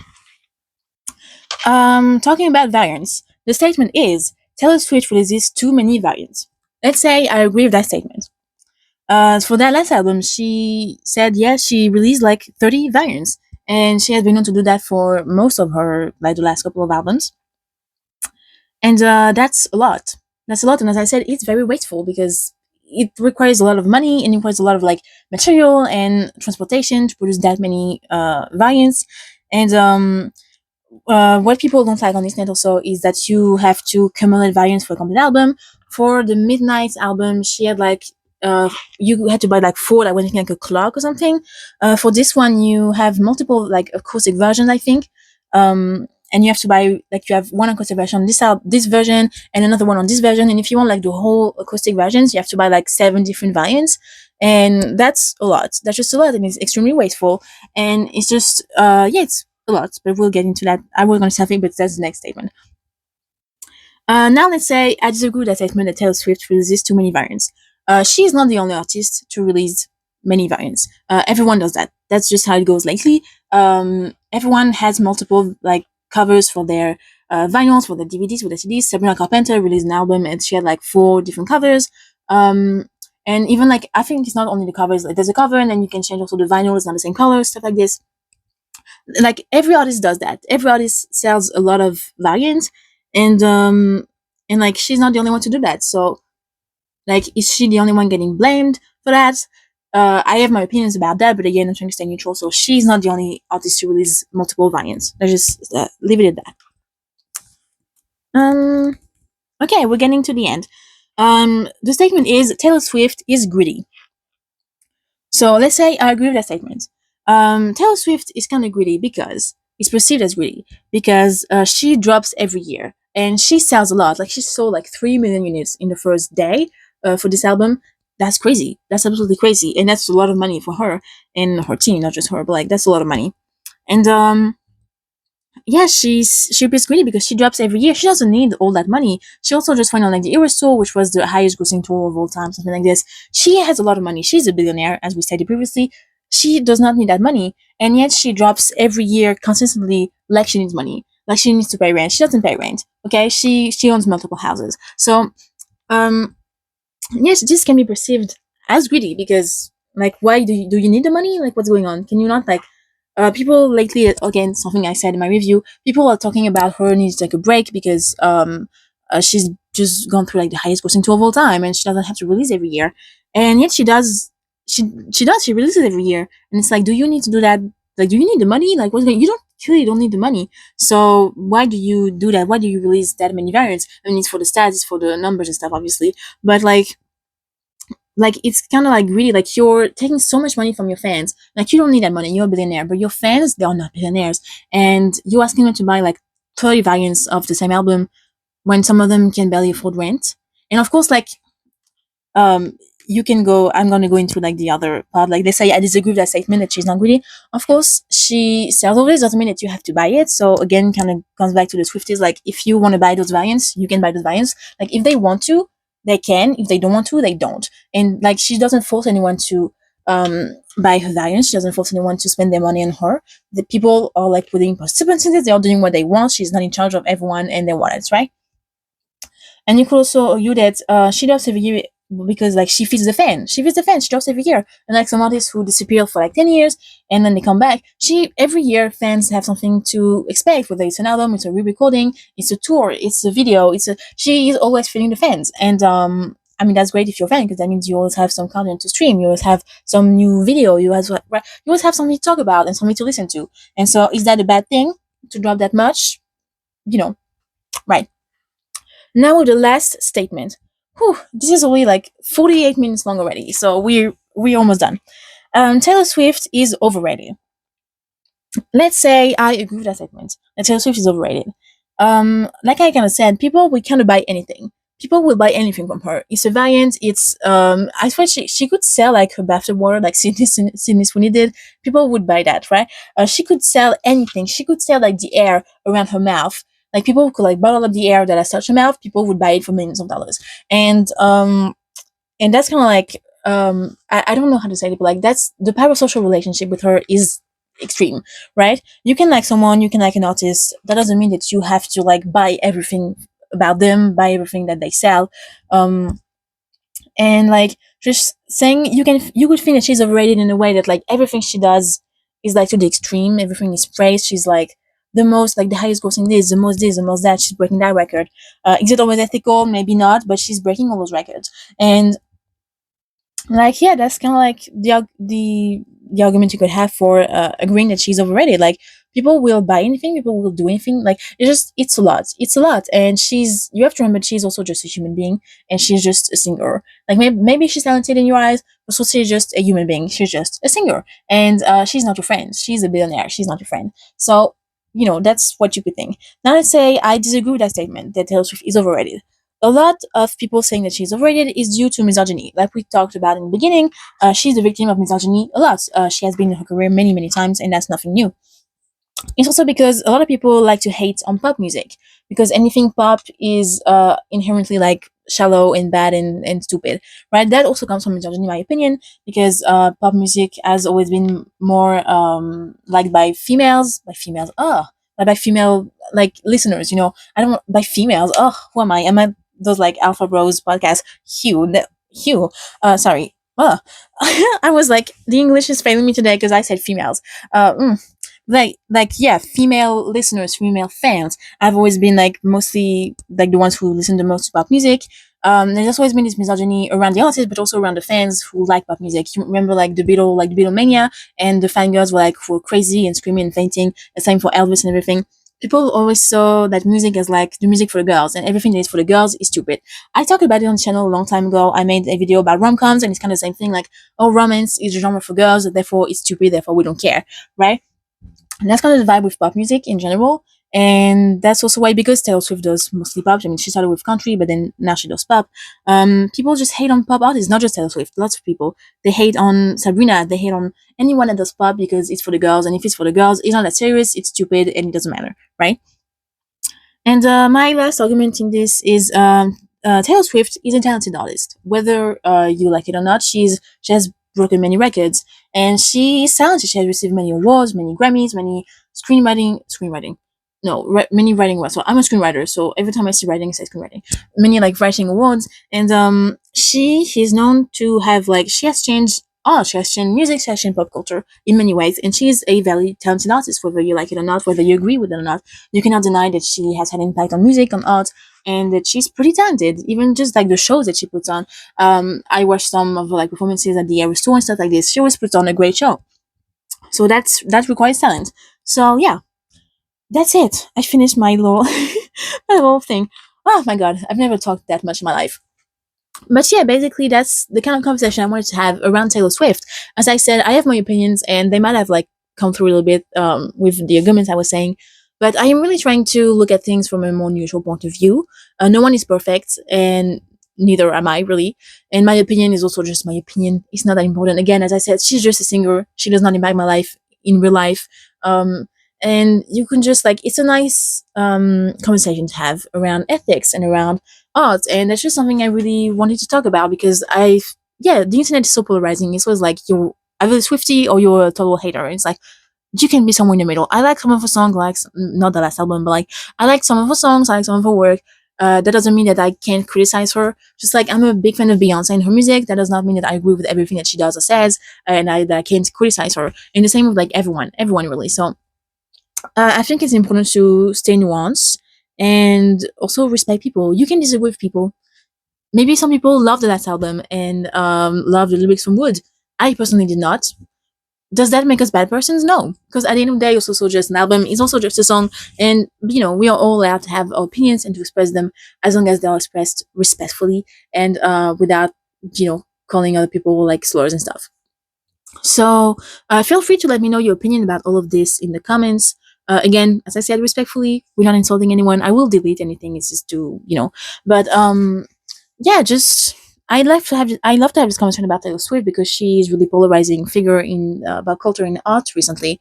Talking about variants, the statement is Taylor Swift releases too many variants. Let's say I agree with that statement. For that last album, she said, yeah, she released like 30 variants, and she has been known to do that for most of her, like, the last couple of albums. And that's a lot. That's a lot. And as I said, it's very wasteful because it requires a lot of money and it requires a lot of like material and transportation to produce that many variants. And what people don't like on this net also is that you have to cumulate variants for a complete album. For the Midnight album, she had like you had to buy like four, like when you like a clock or something. For this one, you have multiple like acoustic versions, I think. And you have to buy like you have one acoustic version on this version and another one on this version. And if you want like the whole acoustic versions, you have to buy like 7 different variants. And that's a lot. That's just a lot, and it's extremely wasteful. And it's just yeah, it's a lot, but we'll get into that. I was going to say something, but that's the next statement. Now let's say I disagree with that statement that Taylor Swift releases too many variants. She is not the only artist to release many variants. Everyone does that. That's just how it goes lately. Everyone has multiple like covers for their vinyls, for their DVDs, for their CDs. Sabrina Carpenter released an album and she had like 4 different covers. And even like I think it's not only the covers. Like, there's a cover and then you can change also the vinyl. It's not the same color, stuff like this. Like every artist does that. Every artist sells a lot of variants, and like she's not the only one to do that. So like, is she the only one getting blamed for that? I have my opinions about that, but again, I'm trying to stay neutral. So she's not the only artist to release multiple variants. Let's just leave it at that. Okay, we're getting to the end. The statement is Taylor Swift is greedy. So let's say I agree with that statement. Taylor Swift is kind of greedy because it's perceived as greedy because she drops every year and she sells a lot. Like she sold like 3 million units in the first day for this album. That's crazy. That's absolutely crazy, and that's a lot of money for her and her team, not just her, but like that's a lot of money. And yeah, she is greedy because she drops every year. She doesn't need all that money. She also just went on like the Eras tour, which was the highest grossing tour of all time, something like this. She has a lot of money. She's a billionaire, as we stated previously. She does not need that money, and yet she drops every year consistently like she needs money, like she needs to pay rent. She doesn't pay rent. Okay, she owns multiple houses, so um yes, this can be perceived as greedy because like why do you need the money? Like what's going on? Can you not like people lately, again, something I said in my review, people are talking about her needs to take a break because she's just gone through like the highest grossing tour of all time and she doesn't have to release every year, and yet she does. She releases every year, and it's like, do you need to do that? Like, do you need the money? Like, what's going? You don't need the money. So why do you do that? Why do you release that many variants? I mean, it's for the stats, it's for the numbers and stuff, obviously, but like it's kind of like really like you're taking so much money from your fans. Like you don't need that money. You're a billionaire, but your fans, they are not billionaires, and you're asking them to buy like 30 variants of the same album when some of them can barely afford rent. And of course, like um you can go, I'm going to go into like the other part. Like they say I disagree with that statement that she's not greedy. Of course she sells all this, doesn't mean that you have to buy it. So again, kind of comes back to the Swifties. Like if you want to buy those variants, you can buy those variants. Like if they want to, they can. If they don't want to, they don't. And like she doesn't force anyone to buy her variants. She doesn't force anyone to spend their money on her. The people are like putting participants in this. They are doing what they want. She's not in charge of everyone and their wallets, right? And you could also argue that she drops every year because like she feeds the fan. She feeds the fan. She drops every year. And like some artists who disappear for like 10 years and then they come back, every year fans have something to expect, whether it's an album, it's a re-recording, it's a tour, it's a video, she is always feeding the fans. And I mean that's great if you're a fan because that means you always have some content to stream, you always have some new video, you always have something to talk about and something to listen to. And so is that a bad thing to drop that much? You know, right. Now the last statement. Whew, this is only like 48 minutes long already, so we're almost done. Taylor Swift is overrated. Let's say I agree with that statement. That Taylor Swift is overrated. Like I kind of said, people will kind of buy anything. People will buy anything from her. It's a variant. It's I swear she could sell like her bathroom water, like Sydney Sweeney did. People would buy that, right? She could sell anything. She could sell like the air around her mouth. Like people could like bottle up the air that has touched her mouth. People would buy it for millions of dollars. And that's kind of like I don't know how to say it, but like that's the parasocial relationship with her is extreme, right? You can like someone, you can like an artist. That doesn't mean that you have to like buy everything about them, buy everything that they sell. Um, and like just saying you could think that she's overrated in a way that like everything she does is like to the extreme. Everything is praised. She's like the most, like the highest grossing this, the most that. She's breaking that record. Is it always ethical? Maybe not, but she's breaking all those records. And like, yeah, that's kind of like the argument you could have for agreeing that she's overrated. Like, people will buy anything, people will do anything. Like, it's a lot, and you have to remember she's also just a human being, and she's just a singer. Like, maybe she's talented in your eyes, but so she's just a human being. She's just a singer, and she's not your friend. She's a billionaire. She's not your friend. So, that's what you could think. Now, let's say I disagree with that statement that Taylor Swift is overrated. A lot of people saying that she's overrated is due to misogyny. Like we talked about in the beginning, she's a victim of misogyny a lot. She has been in her career many, many times, and that's nothing new. It's also because a lot of people like to hate on pop music, because anything pop is inherently like shallow and bad and stupid, right? That also comes from misogyny, in my opinion, because pop music has always been more liked by females, like by female like listeners. I don't by females. Oh, who am I? Am I those like Alpha Bros podcast? Hugh. Sorry. I was like, the English is failing me today because I said females. Yeah, female listeners, female fans. I've always been like mostly like the ones who listen the most to pop music. There's always been this misogyny around the artists, but also around the fans who like pop music. You remember like the Beatlemania, and the fangirls were crazy and screaming and fainting. The same for Elvis and everything. People always saw that music as like the music for the girls, and everything that is for the girls is stupid. I talked about it on the channel a long time ago. I made a video about rom-coms, and it's kind of the same thing. Like, oh, romance is a genre for girls, therefore it's stupid, therefore we don't care, right? And that's kind of the vibe with pop music in general. And that's also why, because Taylor Swift does mostly pop. I mean, she started with country, but then now she does pop. People just hate on pop artists, not just Taylor Swift. Lots of people. They hate on Sabrina. They hate on anyone that does pop because it's for the girls. And if it's for the girls, it's not that serious. It's stupid, and it doesn't matter, right? And my last argument in this is Taylor Swift is a talented artist. Whether you like it or not, she has broken many records, and she is talented. She has received many awards, many Grammys, many screenwriting. No, many writing awards. So I'm a screenwriter, so every time I see writing, I say screenwriting. Many like writing awards, and she is known to have like she has changed art, she has changed music, she has changed pop culture in many ways, and she is a very talented artist. Whether you like it or not, whether you agree with it or not, you cannot deny that she has had impact on music, on art, and that she's pretty talented. Even just like the shows that she puts on. I watched some of her like performances at the Eras Tour and stuff like this. She always puts on a great show. So that requires talent. So yeah, that's it. I finished my little my little thing. Oh my god, I've never talked that much in my life. But yeah, basically that's the kind of conversation I wanted to have around Taylor Swift. As I said, I have my opinions, and they might have like come through a little bit with the arguments I was saying. But I am really trying to look at things from a more neutral point of view. No one is perfect, and neither am I really. And my opinion is also just my opinion. It's not that important. Again, as I said, she's just a singer. She does not impact my life in real life. And you can just like, it's a nice conversation to have around ethics and around art, and that's just something I really wanted to talk about, because the internet is so polarizing. It was like you're either a Swiftie or you're a total hater. It's like you can be somewhere in the middle. I like some of her songs, like not the last album, but like I like some of her songs, I like some of her work. That doesn't mean that I can't criticize her. Just like I'm a big fan of Beyonce and her music, that does not mean that I agree with everything that she does or says, and that I can't criticize her. And the same with like everyone really. So I think it's important to stay nuanced and also respect people. You can disagree with people. Maybe some people love the last album and love the lyrics from Wood. I personally did not. Does that make us bad persons? No, because at the end of the day, it's also just an album. It's also just a song, and we are all allowed to have our opinions and to express them, as long as they are expressed respectfully and without calling other people like slurs and stuff. So feel free to let me know your opinion about all of this in the comments. Again, as I said, respectfully, we're not insulting anyone. I will delete anything. It's just to but yeah, just I love to have this conversation about Taylor Swift, because she's really polarizing figure in about culture and art recently.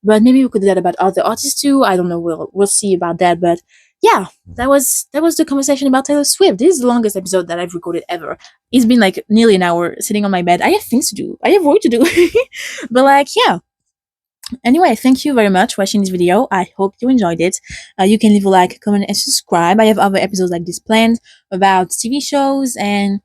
But maybe we could do that about other artists too. I don't know. We'll see about that. But yeah, that was the conversation about Taylor Swift. This is the longest episode that I've recorded ever. It's been like nearly an hour sitting on my bed. I have things to do. I have work to do. But like, yeah. Anyway, thank you very much for watching this video. I hope you enjoyed it. You can leave a like, comment, and subscribe. I have other episodes like this planned about TV shows and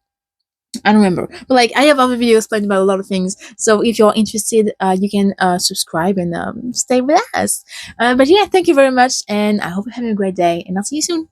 I don't remember, but like I have other videos explaining about a lot of things. So if you're interested, you can subscribe and stay with us. But yeah, thank you very much, and I hope you're having a great day. And I'll see you soon.